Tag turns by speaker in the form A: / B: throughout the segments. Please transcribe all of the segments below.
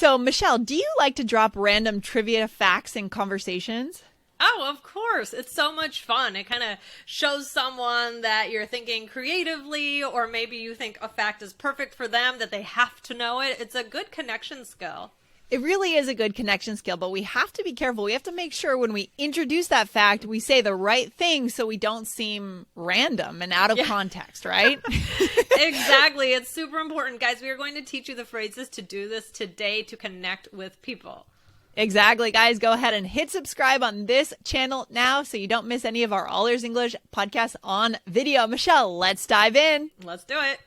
A: So, Michelle, do you like to drop random trivia facts in conversations?
B: Oh, of course. It's so much fun. It kind of shows someone that you're thinking creatively, or maybe you think a fact is perfect for them, that they have to know it. It's a good connection skill.
A: It really is a good connection skill, but we have to be careful. We have to make sure when we introduce that fact, we say the right thing so we don't seem random and out of context, right?
B: Exactly. It's super important. Guys, we are going to teach you the phrases to do this today to connect with people.
A: Exactly, guys. Go ahead and hit subscribe on this channel now so you don't miss any of our All Ears English podcasts on video. Michelle, let's dive in.
B: Let's do it.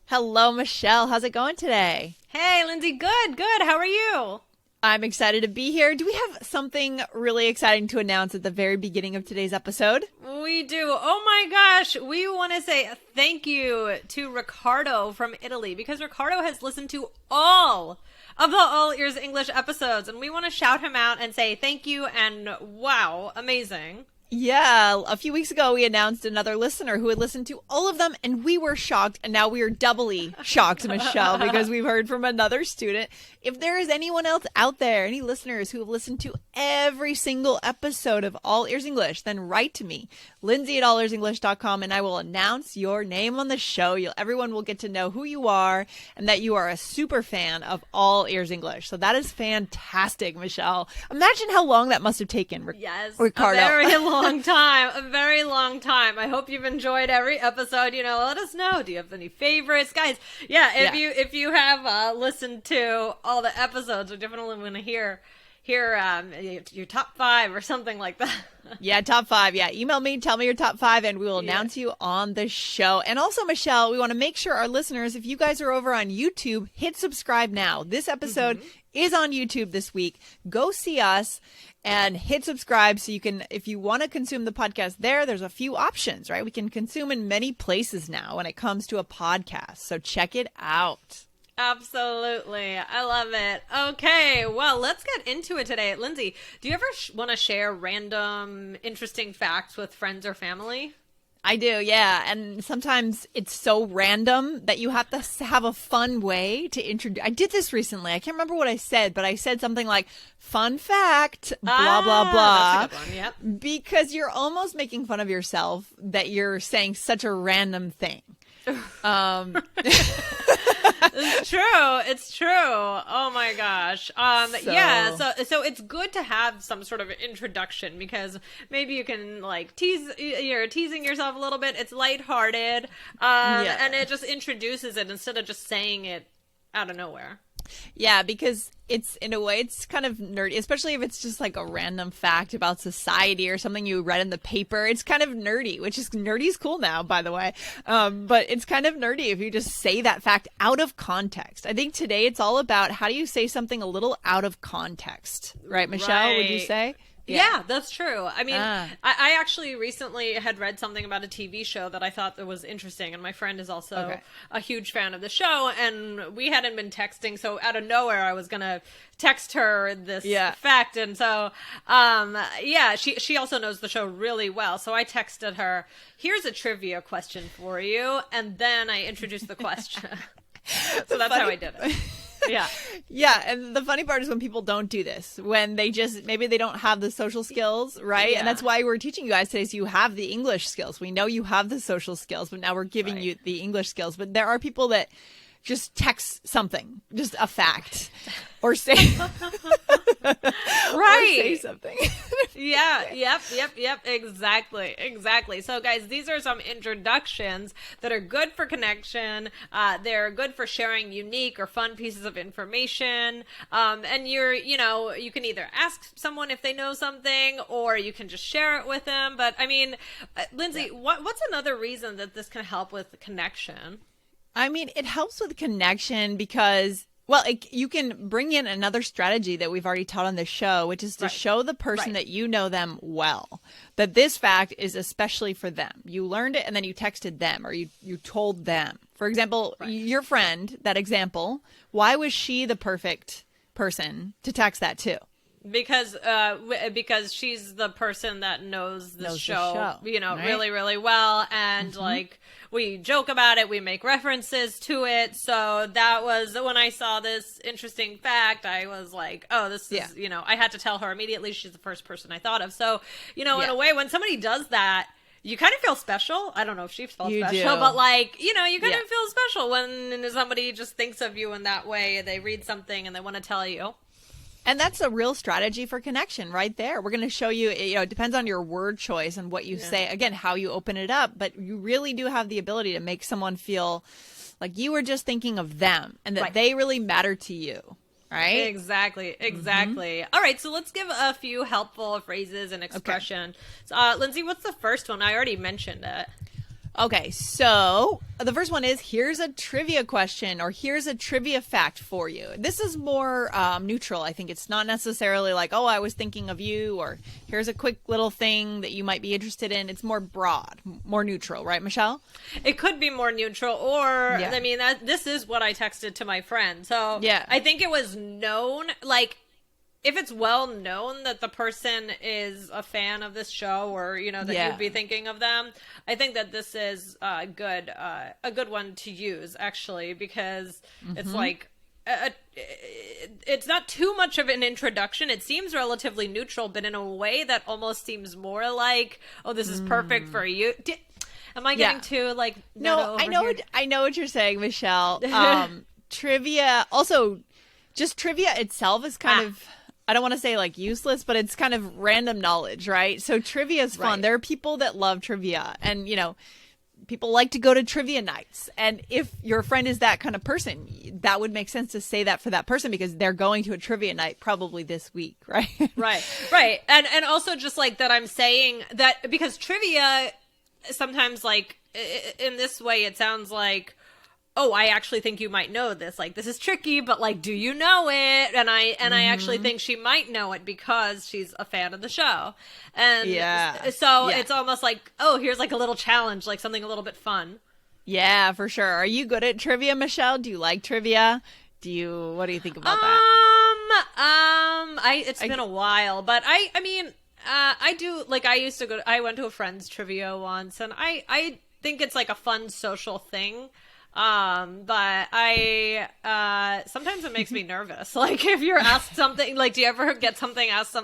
A: Hello, Michelle. How's it going today?
B: Hey, Lindsay. Good, good. How are you?
A: I'm excited to be here. Do we have something really exciting to announce at the very beginning of today's episode?
B: We do. Oh my gosh. We want to say thank you to Ricardo from Italy, because Ricardo has listened to all of the All Ears English episodes, and we want to shout him out and say thank you and wow, amazing.
A: Yeah, a few weeks ago we announced another listener who had listened to all of them, and we were shocked, and now we are doubly shocked, Michelle, because we've heard from another student. If there is anyone else out there, any listeners who have listened to every single episode of All Ears English, then write to me, Lindsay at allearsenglish.com, and I will announce your name on the show. Everyone will get to know who you are and that you are a super fan of All Ears English. So that is fantastic, Michelle. Imagine how long that must have taken,
B: Yes,
A: Ricardo.
B: A very long time. A very long time. I hope you've enjoyed every episode. Let us know. Do you have any favorites, guys? If you have listened to all the episodes, I definitely want to hear your top 5 or something like that.
A: Yeah, top 5. Yeah, email me, tell me your top 5, and we will announce you on the show. And also, Michelle, we want to make sure our listeners, if you guys are over on YouTube, hit subscribe now. This episode is on YouTube this week. Go see us and hit subscribe so you can, if you want to consume the podcast there's a few options, right? We can consume in many places now when it comes to a podcast. So check it out.
B: Absolutely. I love it. Okay, well, let's get into it today. Lindsay, do you ever want to share random, interesting facts with friends or family?
A: I do, yeah. And sometimes it's so random that you have to have a fun way to introduce. I did this recently. I can't remember what I said, but I said something like, fun fact, blah, blah, blah.
B: That's a good one, yep.
A: Because you're almost making fun of yourself that you're saying such a random thing.
B: It's true. It's true. Oh my gosh. So it's good to have some sort of introduction, because maybe you can you're teasing yourself a little bit. It's lighthearted. And it just introduces it instead of just saying it out of nowhere.
A: Yeah, because it's, in a way, it's kind of nerdy, especially if it's just like a random fact about society or something you read in the paper. It's kind of nerdy, which is nerdy's cool now, by the way. But it's kind of nerdy if you just say that fact out of context. I think today it's all about how do you say something a little out of context, right, Michelle?
B: Right.
A: Would you say?
B: Yeah, that's true. I mean, I actually recently had read something about a TV show that I thought that was interesting, and my friend is also a huge fan of the show, and we hadn't been texting, so out of nowhere I was gonna text her this fact, and so she also knows the show really well, so I texted her, here's a trivia question for you, and then I introduced the question. So that's how I did it. Yeah.
A: Yeah. And the funny part is when people don't do this, when they just, maybe they don't have the social skills, right?
B: Yeah.
A: And that's why we're teaching you guys today, so you have the English skills. We know you have the social skills, but now we're giving you the English skills. But there are people that just text something, just a fact, or say, or say something.
B: Yep, exactly. So guys, these are some introductions that are good for connection. They're good for sharing unique or fun pieces of information. And you can either ask someone if they know something, or you can just share it with them. But I mean, Lindsay, what's another reason that this can help with connection?
A: I mean, it helps with connection because, well, you can bring in another strategy that we've already taught on the show, which is to show the person that you know them well, that this fact is especially for them. You learned it and then you texted them, or you told them. For example, your friend, that example, why was she the perfect person to text that to?
B: because she's the person that knows the show,
A: right?
B: really, really well. And like, we joke about it. We make references to it. So that was when I saw this interesting fact, I was like, oh, this is, I had to tell her immediately. She's the first person I thought of. So, in a way, when somebody does that, you kind of feel special. I don't know if she felt special, but like, you kind of feel special when somebody just thinks of you in that way. They read something and they want to tell you.
A: And that's a real strategy for connection right there. We're going to show you, it depends on your word choice and what you say, again, how you open it up. But you really do have the ability to make someone feel like you were just thinking of them and that they really matter to you. Right?
B: Exactly. All right, so let's give a few helpful phrases and expression. Okay. So, Lindsay, what's the first one? I already mentioned it.
A: Okay, so the first one is, here's a trivia question, or here's a trivia fact for you. This is more neutral. I think it's not necessarily like, oh, I was thinking of you, or here's a quick little thing that you might be interested in. It's more broad, more neutral, right, Michelle?
B: It could be more neutral, or, I mean, this is what I texted to my friend. So I think it was known, like, if it's well known that the person is a fan of this show, or that you'd be thinking of them, I think that this is a good one to use, actually, because it's like it's not too much of an introduction. It seems relatively neutral, but in a way that almost seems more like, oh, this is perfect for you. Am I getting too like
A: no? I know what you're saying, Michelle. Trivia, also, just trivia itself is kind of, I don't want to say like useless, but it's kind of random knowledge, right? So trivia is fun. Right. There are people that love trivia, and people like to go to trivia nights. And if your friend is that kind of person, that would make sense to say that for that person, because they're going to a trivia night probably this week, right?
B: Right. And also just like that, I'm saying that because trivia sometimes, like, in this way, it sounds like, oh, I actually think you might know this. Like, this is tricky, but like, do you know it? And I actually think she might know it because she's a fan of the show. And so it's almost like, oh, here's like a little challenge, like something a little bit fun. Yeah,
A: for sure. Are you good at trivia, Michelle? Do you like trivia? What do you think about that?
B: It's been a while, but I mean, I do, like, I went to a friend's trivia once, and I think it's like a fun social thing. But sometimes it makes me nervous. Like, if you're asked something, like, do you ever get something, ask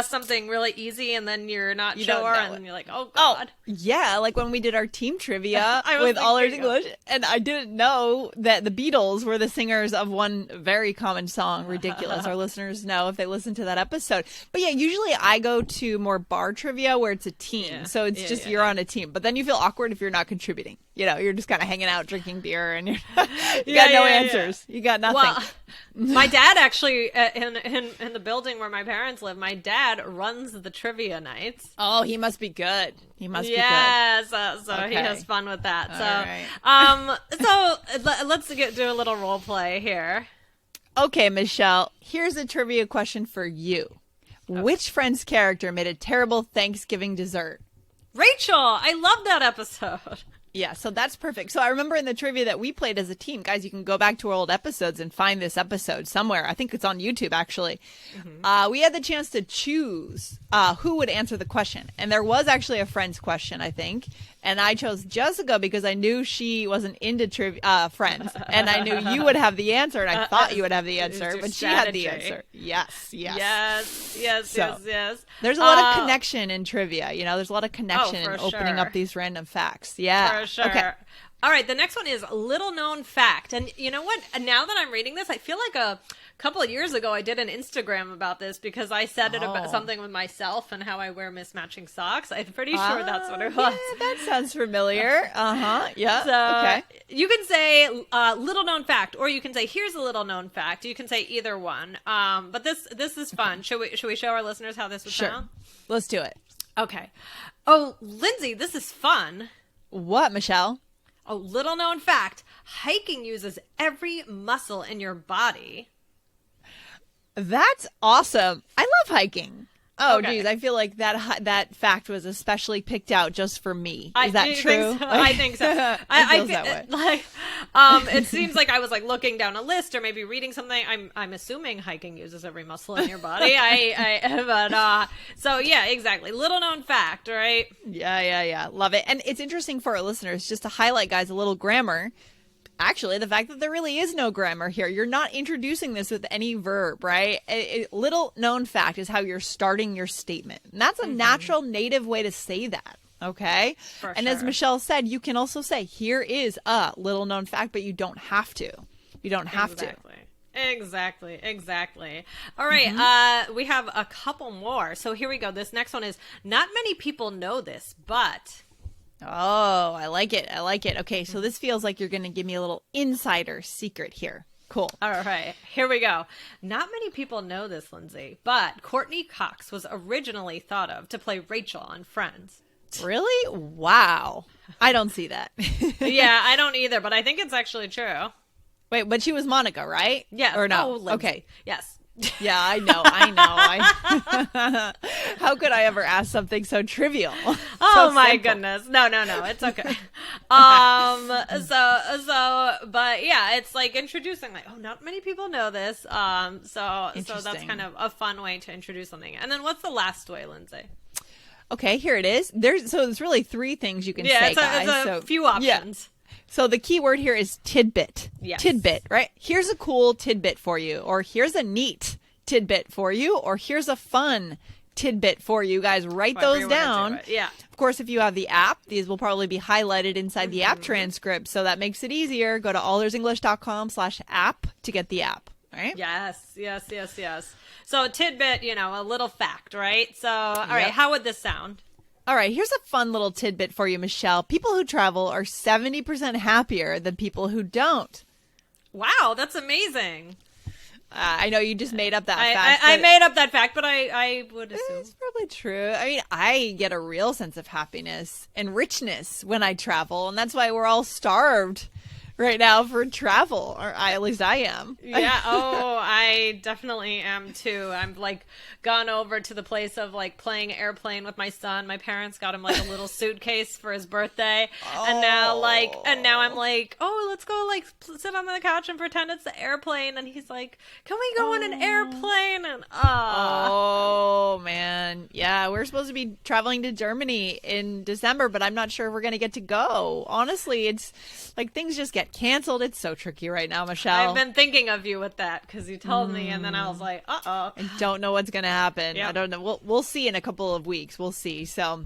B: something really easy, and then you're not sure, and you're like, oh God.
A: Oh, yeah. Like when we did our team trivia with All Ears English, and I didn't know that the Beatles were the singers of one very common song, Ridiculous. Our listeners know if they listen to that episode. But yeah, usually I go to more bar trivia where it's a team. Yeah. So it's you're on a team, but then you feel awkward if you're not contributing. You're just kind of hanging out, drinking beer, and you got no answers. You got nothing.
B: Well, my dad actually, in the building where my parents live, my dad runs the trivia nights.
A: Oh, he must be good. He must be good.
B: Yeah, so he has fun with that. So let's do a little role play here.
A: Okay, Michelle, here's a trivia question for you. Okay. Which Friends character made a terrible Thanksgiving dessert?
B: Rachel! I love that episode.
A: Yeah, so that's perfect. So I remember in the trivia that we played as a team, guys, you can go back to our old episodes and find this episode somewhere. I think it's on YouTube, actually. Mm-hmm. We had the chance to choose who would answer the question. And there was actually a Friends question, I think. And I chose Jessica because I knew she wasn't into Friends. And I knew you would have the answer, and I thought you would have the answer, but she had the answer. Yes. There's a lot of connection in trivia. There's a lot of connection in opening up these random facts. Yeah.
B: For sure. Okay. All right, the next one is little known fact. And you know what? Now that I'm reading this, I feel like a couple of years ago I did an Instagram about this because I said it about something with myself and how I wear mismatching socks. I'm pretty sure that's what it was.
A: Yeah, that sounds familiar. Yeah.
B: So okay. You can say little known fact, or you can say here's a little known fact. You can say either one. But this is fun. Should we show our listeners how this would sound?
A: Let's do it.
B: Okay. Oh, Lindsay, this is fun.
A: What, Michelle?
B: A little known fact, hiking uses every muscle in your body.
A: That's awesome. I love hiking. Oh,
B: Okay.
A: geez. I feel like that fact was especially picked out just for me. Is that true?
B: I think so.
A: I feel that way.
B: Like, it seems like I was like looking down a list or maybe reading something. I'm assuming hiking uses every muscle in your body. So yeah, exactly. Little known fact, right?
A: Yeah. Love it. And it's interesting for our listeners just to highlight, guys, a little grammar. Actually, the fact that there really is no grammar here. You're not introducing this with any verb, right? A little known fact is how you're starting your statement. And that's a natural native way to say that, okay? And as Michelle said, you can also say, here is a little known fact, but you don't have to. You don't have to.
B: Exactly. All right, we have a couple more. So here we go. This next one is, not many people know this, but...
A: Oh, I like it. Okay, so this feels like you're going to give me a little insider secret here. Cool.
B: All right, here we go. Not many people know this, Lindsay, but Courtney Cox was originally thought of to play Rachel on Friends.
A: Really? Wow. I don't see that.
B: Yeah, I don't either, but I think it's actually true.
A: Wait, but she was Monica, right?
B: Yeah.
A: Or no?
B: Oh,
A: okay.
B: Yes.
A: Yeah, I know. How could I ever ask something so trivial?
B: Oh my goodness. No, it's okay. But yeah, it's like introducing like, oh, not many people know this. So that's kind of a fun way to introduce something. And then what's the last way, Lindsay?
A: Okay, here it is. There's really three things you can say, guys.
B: It's a few options.
A: Yeah. So the key word here is tidbit.
B: Yes.
A: Tidbit, right? Here's a cool tidbit for you, or here's a neat tidbit for you, or here's a fun tidbit for you. Guys, write those down.
B: Yeah.
A: Of course, if you have the app, these will probably be highlighted inside the app transcript, so that makes it easier. Go to allearsenglish.com/app to get the app. Right?
B: Yes. So tidbit, a little fact, right? So, all right, how would this sound?
A: All right, here's a fun little tidbit for you, Michelle. People who travel are 70% happier than people who don't.
B: Wow, that's amazing.
A: I know you just made up that fact.
B: I made up that fact, but I would assume.
A: It's probably true. I mean, I get a real sense of happiness and richness when I travel, and that's why we're all starved right now for travel, or at least I am.
B: Yeah. Oh, I definitely am too. I'm like gone over to the place of like playing airplane with my son. My parents got him like a little suitcase for his birthday, and now I'm like, oh, let's go like sit on the couch and pretend it's the airplane. And he's like, can we go on an airplane? And
A: oh man, yeah, we're supposed to be traveling to Germany in December, but I'm not sure if we're gonna get to go. Honestly, it's like things just get canceled. It's so tricky right now, Michelle.
B: I've been thinking of you with that because you told me, and then I was like, I
A: don't know what's gonna happen. Yep. I don't know. We'll see in a couple of weeks. We'll see. So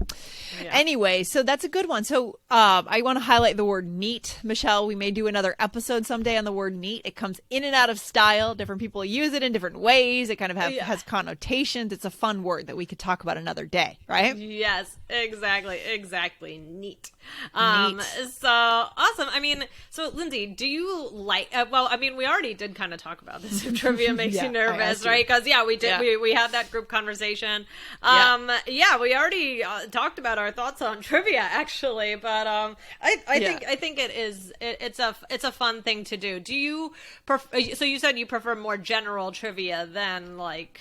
A: anyway, so that's a good one. So I want to highlight the word neat, Michelle. We may do another episode someday on the word neat. It comes in and out of style. Different people use it in different ways. It kind of has connotations. It's a fun word that we could talk about another day, right?
B: Yes, exactly. Neat. So awesome. I mean, so Lindsay, do you like, we already did kind of talk about this. If trivia makes you nervous, right? Because we did, we had that group conversation. We already talked about our thoughts on trivia actually, but I think it's a fun thing to do. Do you so you said you prefer more general trivia than like,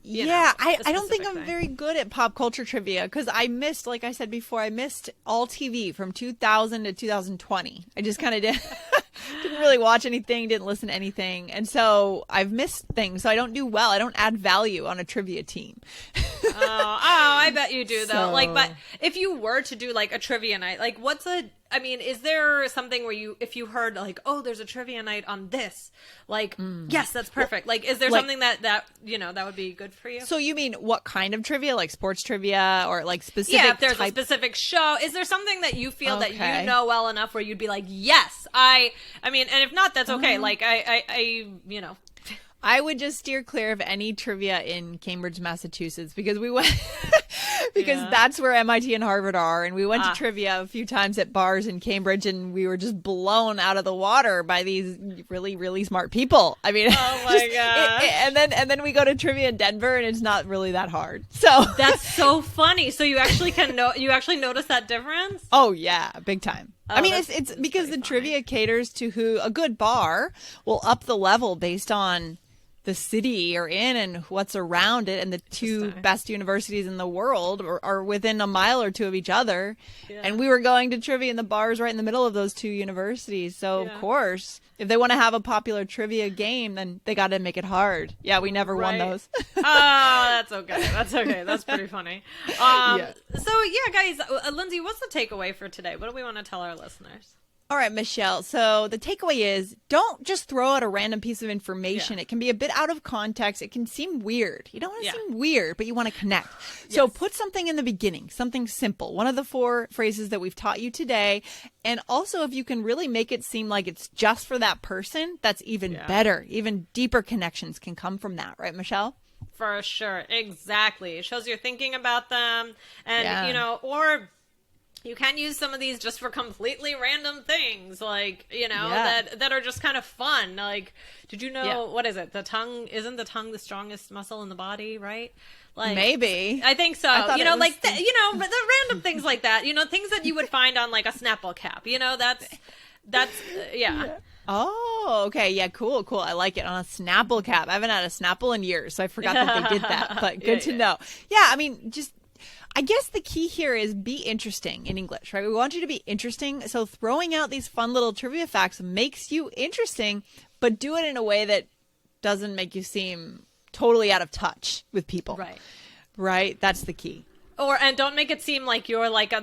A: I don't think I'm very good at pop culture trivia because I missed, like I said before, I missed all TV from 2000 to 2020. I just kind of didn't really watch anything, didn't listen to anything. And so I've missed things. So I don't do well. I don't add value on a trivia team.
B: I bet you do though. So, but if you were to do like a trivia night, like is there something where if you heard like, oh, there's a trivia night on this, like, yes, that's perfect. Like, is there something that would be good for you?
A: So you mean what kind of trivia, like sports trivia or like specific?
B: Yeah, if there's a specific show, is there something that you feel that you know well enough where you'd be like, yes, and if not, that's okay. Like
A: I would just steer clear of any trivia in Cambridge, Massachusetts, because we went that's where MIT and Harvard are, and we went to trivia a few times at bars in Cambridge, and we were just blown out of the water by these really, really smart people. I mean,
B: oh my god!
A: And then we go to trivia in Denver, and it's not really that hard. So
B: that's so funny. So you actually you actually notice that difference?
A: Oh yeah, big time. Oh, I mean, it's because the trivia caters to who a good bar will up the level based on the city you're in and what's around it, and the two best universities in the world are within a mile or two of each other. Yeah. And we were going to trivia in the bars right in the middle of those two universities. So of course, if they want to have a popular trivia game, then they got to make it hard. Yeah, we never won those.
B: Oh, that's okay. That's okay. That's pretty funny. So yeah, guys, Lindsay, what's the takeaway for today? What do we want to tell our listeners?
A: All right, Michelle. So the takeaway is, don't just throw out a random piece of information. It can be a bit out of context. It can seem weird. You don't want to seem weird, but you want to connect. So put something in the beginning, something simple. One of the 4 phrases that we've taught you today. And also, if you can really make it seem like it's just for that person, that's even better. Even deeper connections can come from that. Right, Michelle?
B: For sure. Exactly. It shows you're thinking about them. And, you know, or... you can use some of these just for completely random things, like, you know, that are just kind of fun. Like, did you know, what is it? Isn't the tongue the strongest muscle in the body, right? Like, maybe. I think so. You know, like, you know, the random things like that, you know, things that you would find on like a Snapple cap, you know, that's
A: Oh, okay. Yeah, cool. I like it. On a Snapple cap. I haven't had a Snapple in years, so I forgot that they did that, but good to know. Yeah, I mean, I guess the key here is be interesting in English, right? We want you to be interesting. So throwing out these fun little trivia facts makes you interesting, but do it in a way that doesn't make you seem totally out of touch with people. Right? That's the key.
B: And don't make it seem like you're like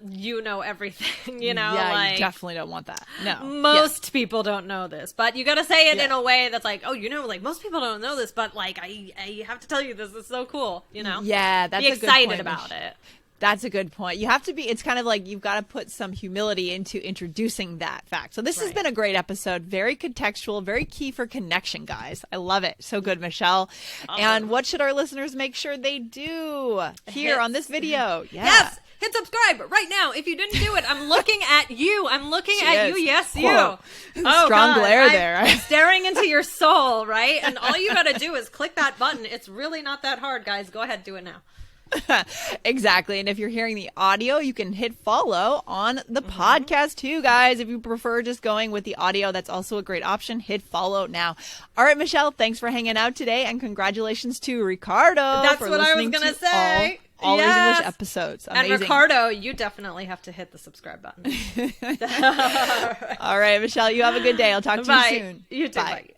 B: you know everything, you know?
A: Yeah,
B: like,
A: you definitely don't want that. No.
B: Most people don't know this, but you got to say it in a way that's like, oh, you know, like most people don't know this, but like I have to tell you this is so cool, you know?
A: Yeah, that's
B: a good point. Be excited about it.
A: That's a good point. You have to be, it's kind of like you've got to put some humility into introducing that fact. So this has been a great episode. Very contextual, very key for connection, guys. I love it. So good, Michelle. And what should our listeners make sure they do here on this video?
B: Yes. Hit subscribe right now. If you didn't do it, I'm looking at you. I'm looking at you. Yes, you.
A: Oh, strong glare there.
B: I'm staring into your soul, right? And all you got to do is click that button. It's really not that hard, guys. Go ahead, do it now.
A: Exactly. And if you're hearing the audio, you can hit follow on the podcast too, guys. If you prefer just going with the audio, that's also a great option. Hit follow now. All right, Michelle, thanks for hanging out today, and congratulations to Ricardo.
B: That's what I was going to say.
A: All English episodes. Amazing.
B: And Ricardo, you definitely have to hit the subscribe button.
A: All right, Michelle, you have a good day. I'll talk to you soon.
B: You too. Bye.